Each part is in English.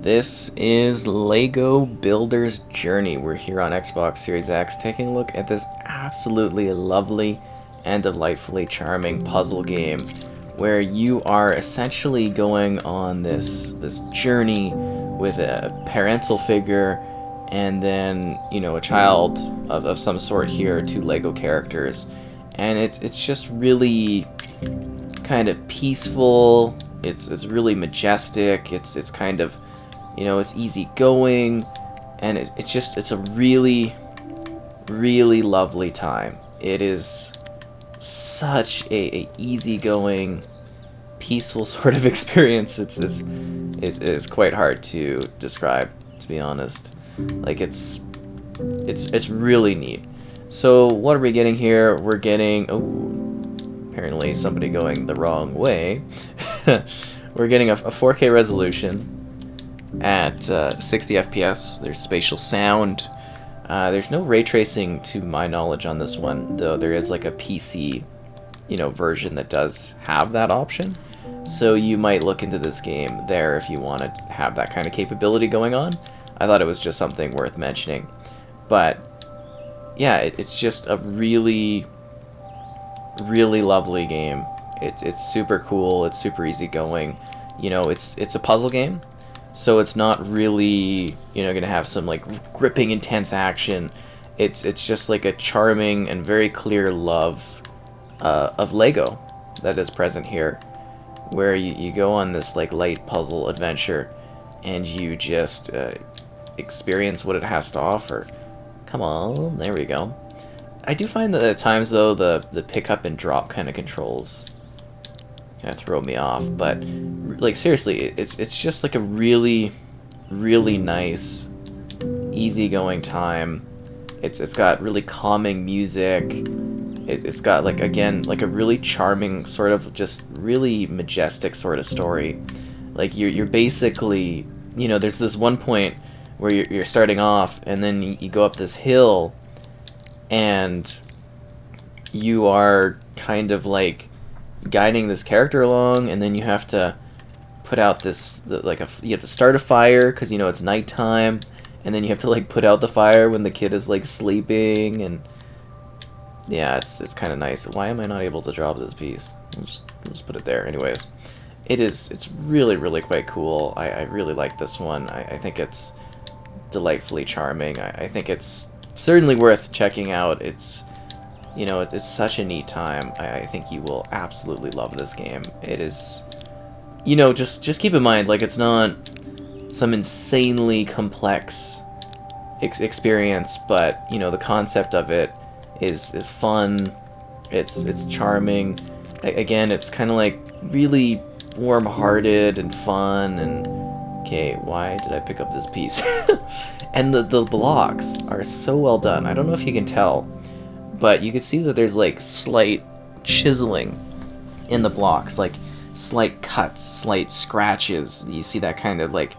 This is Lego Builder's Journey. We're here on Xbox Series X taking a look at this absolutely lovely and delightfully charming puzzle game where you are essentially going on this journey with a parental figure and then, you know, a child of some sort here, two Lego characters. And it's just really kind of peaceful. It's really majestic. It's kind of, you know, it's easygoing, and it's a really lovely time. It is such a easygoing, peaceful sort of experience. It is quite hard to describe, to be honest. Like it's really neat. So what are we getting here? We're getting, oh, apparently somebody going the wrong way. We're getting a 4K resolution at 60 FPS. There's spatial sound. There's no ray tracing to my knowledge on this one, though there is like a PC, you know, version that does have that option. So you might look into this game there if you want to have that kind of capability going on. I thought it was just something worth mentioning. But yeah, it's just a really lovely game. It's super cool. It's super easygoing. You know, it's a puzzle game, so it's not really, you know, gonna have some like gripping intense action. It's just like a charming and very clear love of Lego that is present here, where you go on this like light puzzle adventure and you just experience what it has to offer. Come on, there we go. I do find that at times though the pick up and drop kind of controls kind of throw me off, but like seriously, it's just like a really nice, easygoing time. It's got really calming music. It's got like, again, like a really charming sort of just really majestic sort of story. Like you're basically, you know, there's this one point where you're starting off and then you go up this hill and you are kind of like guiding this character along, and then you have to put out this you have to start a fire because, you know, it's nighttime, and then you have to like put out the fire when the kid is like sleeping, and yeah, it's kind of nice. Why am I not able to drop this piece? I'll just put it there. Anyways, it's really quite cool. I really like this one. I think it's delightfully charming. I think it's certainly worth checking out. It's, you know, it's such a neat time. I think you will absolutely love this game. It is, you know, just keep in mind, like, it's not some insanely complex experience, but, you know, the concept of it is fun. It's charming. Again, it's kind of like really warm-hearted and fun. And okay, why did I pick up this piece? And the blocks are so well done. I don't know if you can tell, but you can see that there's like slight chiseling in the blocks, like slight cuts, slight scratches. You see that kind of like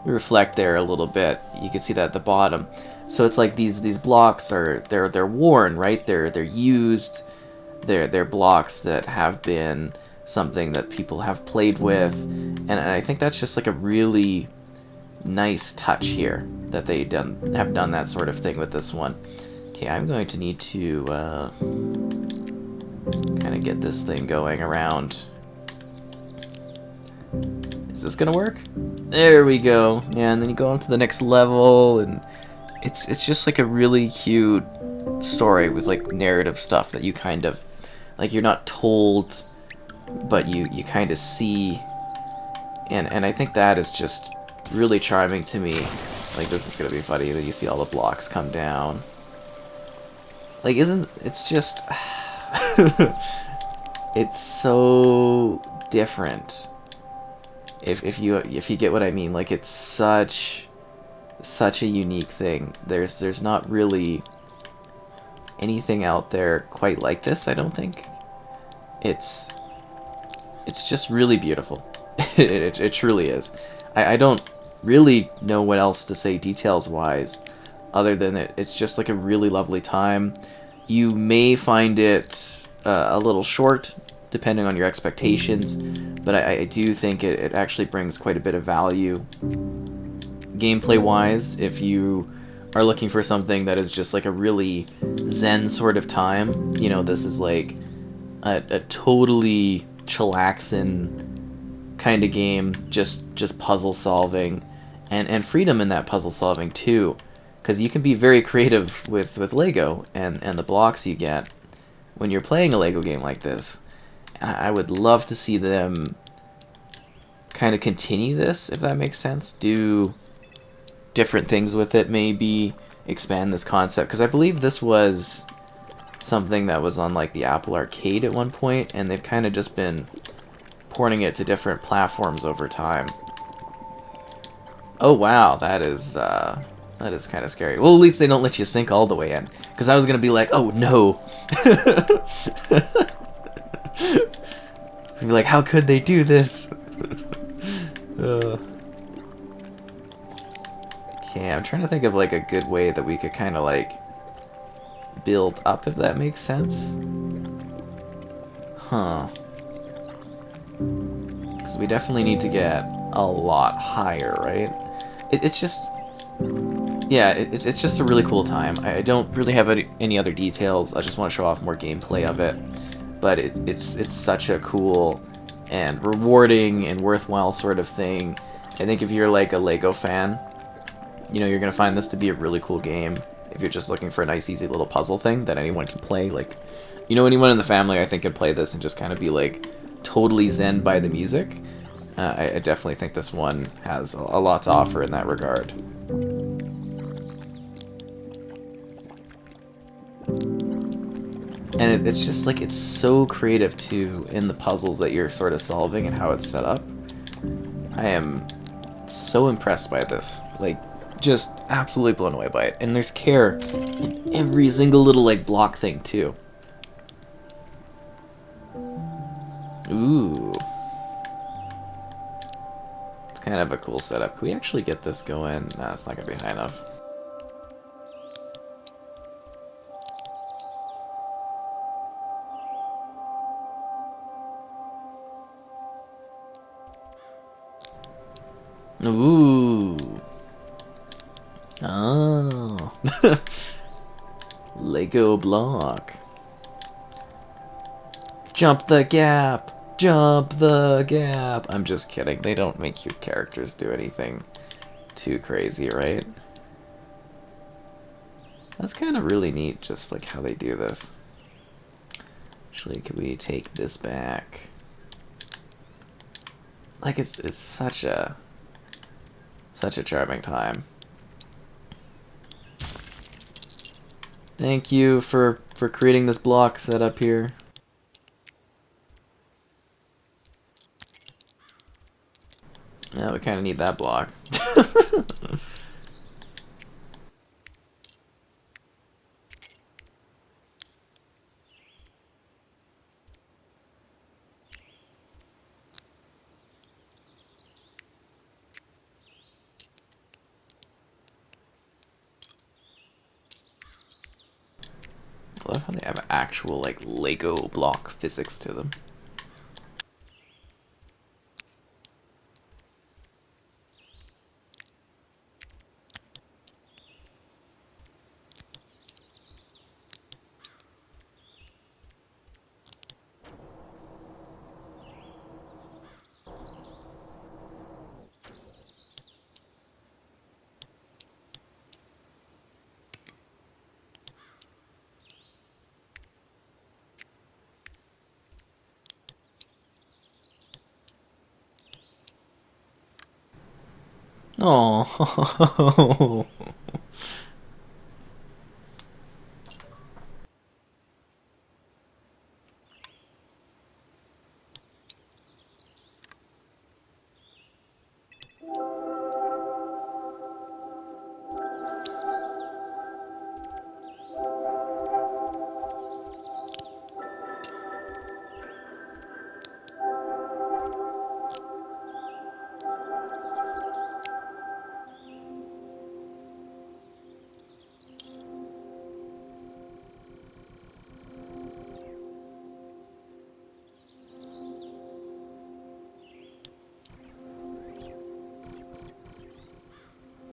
reflect there a little bit. You can see that at the bottom. So it's like these blocks are they're worn, right? They're used. They're blocks that have been something that people have played with, and I think that's just like a really nice touch here that they have done that sort of thing with this one. Okay, I'm going to need to kind of get this thing going around. Is this gonna work? There we go. Yeah, and then you go on to the next level, and it's just like a really cute story with like narrative stuff that you kind of, like, you're not told, but you kind of see, and I think that is just really charming to me. Like, this is gonna be funny that you see all the blocks come down. Like, it's just it's so different. If you get what I mean, like, it's such a unique thing. There's not really anything out there quite like this, I don't think. It's just really beautiful. It truly is. I don't really know what else to say details wise, other than it's just like a really lovely time. You may find it a little short, depending on your expectations, but I do think it actually brings quite a bit of value gameplay wise, if you are looking for something that is just like a really zen sort of time, this is like a totally chillaxin kind of game, just puzzle solving, and freedom in that puzzle solving too, because you can be very creative with Lego and the blocks you get when you're playing a Lego game like this. I would love to see them kind of continue this, if that makes sense. Do different things with it, maybe expand this concept, because I believe this was something that was on like the Apple Arcade at one point, and they've kind of just been porting it to different platforms over time. Oh wow, that is kind of scary. Well, at least they don't let you sink all the way in, because I was gonna be like, oh no. Be like, how could they do this? Okay, I'm trying to think of like a good way that we could kind of like build up, if that makes sense. Huh. Because we definitely need to get a lot higher, right? It's just... Yeah, it's just a really cool time. I don't really have any other details. I just want to show off more gameplay of it. But it's such a cool and rewarding and worthwhile sort of thing. I think if you're like a Lego fan, you're going to find this to be a really cool game. If you're just looking for a nice, easy little puzzle thing that anyone can play, like, anyone in the family, I think, can play this and just kind of be, like, totally zen by the music. I definitely think this one has a lot to offer in that regard. And it's just, like, it's so creative, too, in the puzzles that you're sort of solving and how it's set up. I am so impressed by this. Like, just absolutely blown away by it. And there's care in every single little, like, block thing, too. Ooh. It's kind of a cool setup. Can we actually get this going? Nah, it's not going to be high enough. Ooh. Oh. Lego block. Jump the gap! Jump the gap! I'm just kidding. They don't make your characters do anything too crazy, right? That's kind of really neat, just like how they do this. Actually, could we take this back? Like, it's such a charming time. Thank you for creating this block setup here. Yeah, we kind of need that block. I love how they have actual, like, Lego block physics to them. Oh.